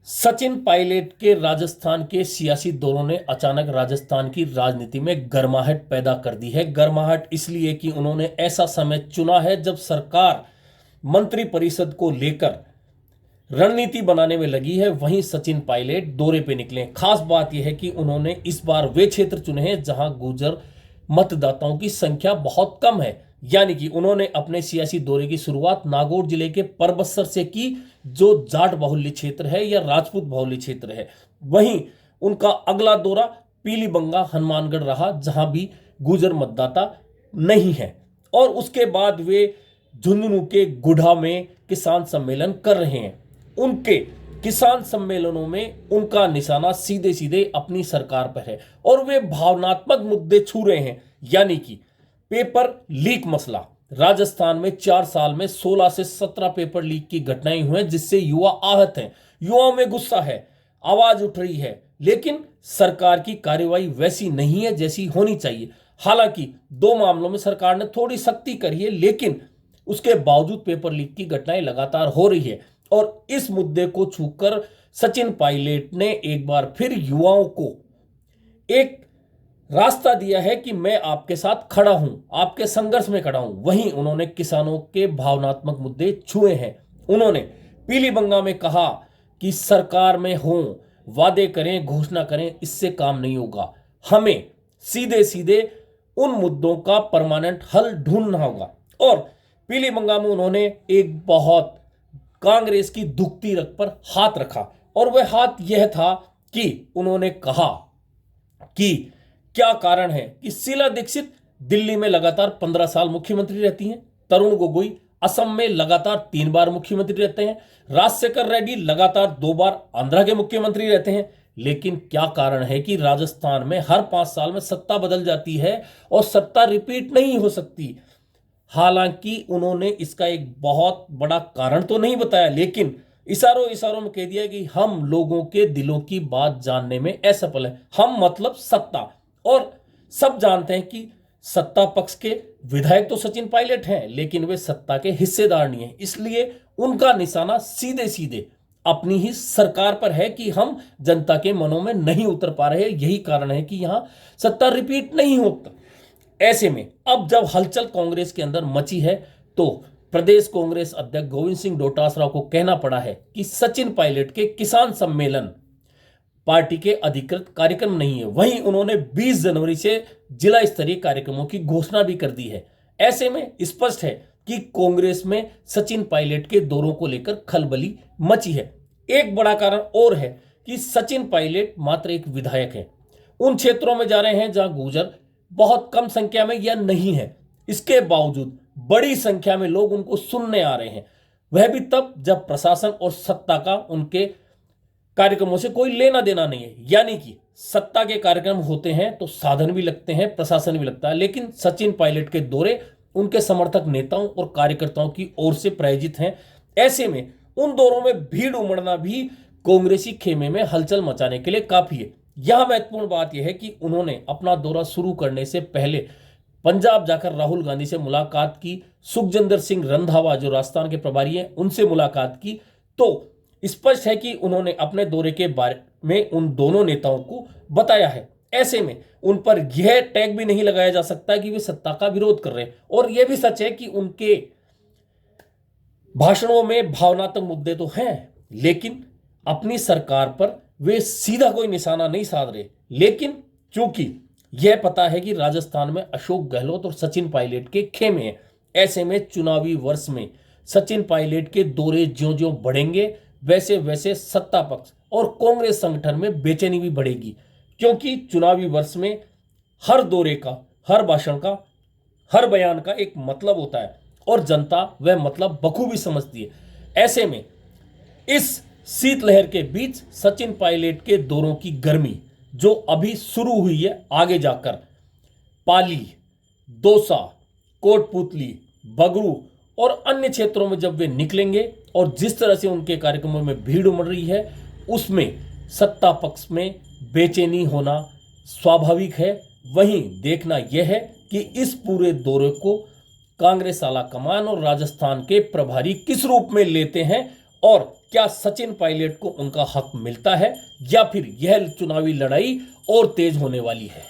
सचिन पायलट के राजस्थान के सियासी दौरों ने अचानक राजस्थान की राजनीति में गर्माहट पैदा कर दी है। गर्माहट इसलिए कि उन्होंने ऐसा समय चुना है जब सरकार मंत्री परिषद को लेकर रणनीति बनाने में लगी है। वहीं सचिन पायलट दौरे पे निकले। खास बात यह है कि उन्होंने इस बार वे क्षेत्र चुने हैं जहां गुर्जर मतदाताओं की संख्या बहुत कम है। यानी कि उन्होंने अपने सियासी दौरे की शुरुआत नागौर जिले के परबत्सर से की, जो जाट बाहुल्य क्षेत्र है या राजपूत बाहुल्य क्षेत्र है। वहीं उनका अगला दौरा पीलीबंगा हनुमानगढ़ रहा, जहां भी गुर्जर मतदाता नहीं है। और उसके बाद वे झुंझुनू के गुढ़ा में किसान सम्मेलन कर रहे हैं। उनके किसान सम्मेलनों में उनका निशाना सीधे सीधे अपनी सरकार पर है और वे भावनात्मक मुद्दे छू रहे हैं। यानी कि पेपर लीक मसला। राजस्थान में 4 साल में 16 से 17 पेपर लीक की घटनाएं हुई हैं, जिससे युवा आहत हैं। युवाओं में गुस्सा है, आवाज उठ रही है, लेकिन सरकार की कार्रवाई वैसी नहीं है जैसी होनी चाहिए। हालांकि 2 मामलों में सरकार ने थोड़ी सख्ती करी है, लेकिन उसके बावजूद पेपर लीक की घटनाएं लगातार हो रही है। और इस मुद्दे को छूकर सचिन पायलट ने एक बार फिर युवाओं को एक रास्ता दिया है कि मैं आपके साथ खड़ा हूं, आपके संघर्ष में खड़ा हूं। वहीं उन्होंने किसानों के भावनात्मक मुद्दे छुए हैं। उन्होंने पीलीबंगा में कहा कि सरकार में हो, वादे करें, घोषणा करें, इससे काम नहीं होगा। हमें सीधे सीधे उन मुद्दों का परमानेंट हल ढूंढना होगा। और पीलीबंगा में उन्होंने एक बहुत कांग्रेस की दुखती रग पर हाथ रखा, और वह हाथ यह था कि उन्होंने कहा कि क्या कारण है कि शीला दीक्षित दिल्ली में लगातार 15 साल मुख्यमंत्री रहती हैं, तरुण गोगोई असम में लगातार 3 बार मुख्यमंत्री रहते हैं, राजशेखर रेड्डी लगातार 2 बार आंध्र के मुख्यमंत्री रहते हैं। लेकिन क्या कारण है कि राजस्थान में हर 5 साल में सत्ता बदल जाती है और सत्ता रिपीट नहीं हो सकती। हालांकि उन्होंने इसका एक बहुत बड़ा कारण तो नहीं बताया, लेकिन इशारों इशारों में कह दिया कि हम लोगों के दिलों की बात जानने में असफल है। हम मतलब सत्ता। और सब जानते हैं कि सत्ता पक्ष के विधायक तो सचिन पायलट हैं, लेकिन वे सत्ता के हिस्सेदार नहीं हैं। इसलिए उनका निशाना सीधे सीधे अपनी ही सरकार पर है कि हम जनता के मनों में नहीं उतर पा रहे। यही कारण है कि यहां सत्ता रिपीट नहीं होता। ऐसे में अब जब हलचल कांग्रेस के अंदर मची है, तो प्रदेश कांग्रेस अध्यक्ष गोविंद सिंह डोटासरा को कहना पड़ा है कि सचिन पायलट के किसान सम्मेलन पार्टी के अधिकृत कार्यक्रम नहीं है। वहीं उन्होंने 20 जनवरी से जिला स्तरीय कार्यक्रमों की घोषणा भी कर दी है। ऐसे में स्पष्ट है कि कांग्रेस में सचिन पायलट के दौरों को लेकर खलबली मची है। एक बड़ा कारण और है कि सचिन पायलट मात्र एक विधायक है। उन क्षेत्रों में जा रहे हैं जहां गुर्जर बहुत कम संख्या में या नहीं है। इसके बावजूद बड़ी संख्या में लोग उनको सुनने आ रहे हैं, वह भी तब जब प्रशासन और सत्ता का उनके कार्यक्रमों से कोई लेना देना नहीं है। यानी कि सत्ता के कार्यक्रम होते हैं तो साधन भी लगते हैं, प्रशासन भी लगता है, लेकिन सचिन पायलट के दौरे उनके समर्थक नेताओं और कार्यकर्ताओं की ओर से प्रायोजित हैं। ऐसे में उन दौरों में भीड़ उमड़ना भी कांग्रेसी खेमे में हलचल मचाने के लिए काफी है। यह महत्वपूर्ण बात यह है कि उन्होंने अपना दौरा शुरू करने से पहले पंजाब जाकर राहुल गांधी से मुलाकात की, सुखजिंदर सिंह रंधावा जो राजस्थान के प्रभारी हैं उनसे मुलाकात की। तो स्पष्ट है कि उन्होंने अपने दौरे के बारे में उन दोनों नेताओं को बताया है। ऐसे में उन पर यह टैग भी नहीं लगाया जा सकता कि वे सत्ता का विरोध कर रहे हैं। और यह भी सच है कि उनके भाषणों में भावनात्मक मुद्दे तो हैं, लेकिन अपनी सरकार पर वे सीधा कोई निशाना नहीं साध रहे। लेकिन चूंकि यह पता है कि राजस्थान में अशोक गहलोत और सचिन पायलट के खेमे हैं, ऐसे में चुनावी वर्ष में सचिन पायलट के दौरे ज्यों ज्यों बढ़ेंगे, वैसे वैसे सत्ता पक्ष और कांग्रेस संगठन में बेचैनी भी बढ़ेगी। क्योंकि चुनावी वर्ष में हर दौरे का, हर भाषण का, हर बयान का एक मतलब होता है और जनता वह मतलब बखूबी समझती है। ऐसे में इस शीतलहर के बीच सचिन पायलट के दौरों की गर्मी जो अभी शुरू हुई है, आगे जाकर पाली, दौसा, कोटपुतली, बगरू और अन्य क्षेत्रों में जब वे निकलेंगे और जिस तरह से उनके कार्यक्रमों में भीड़ उमड़ रही है, उसमें सत्ता पक्ष में बेचैनी होना स्वाभाविक है। वहीं देखना यह है कि इस पूरे दौरे को कांग्रेस आला कमान और राजस्थान के प्रभारी किस रूप में लेते हैं और क्या सचिन पायलट को उनका हक मिलता है या फिर यह चुनावी लड़ाई और तेज होने वाली है।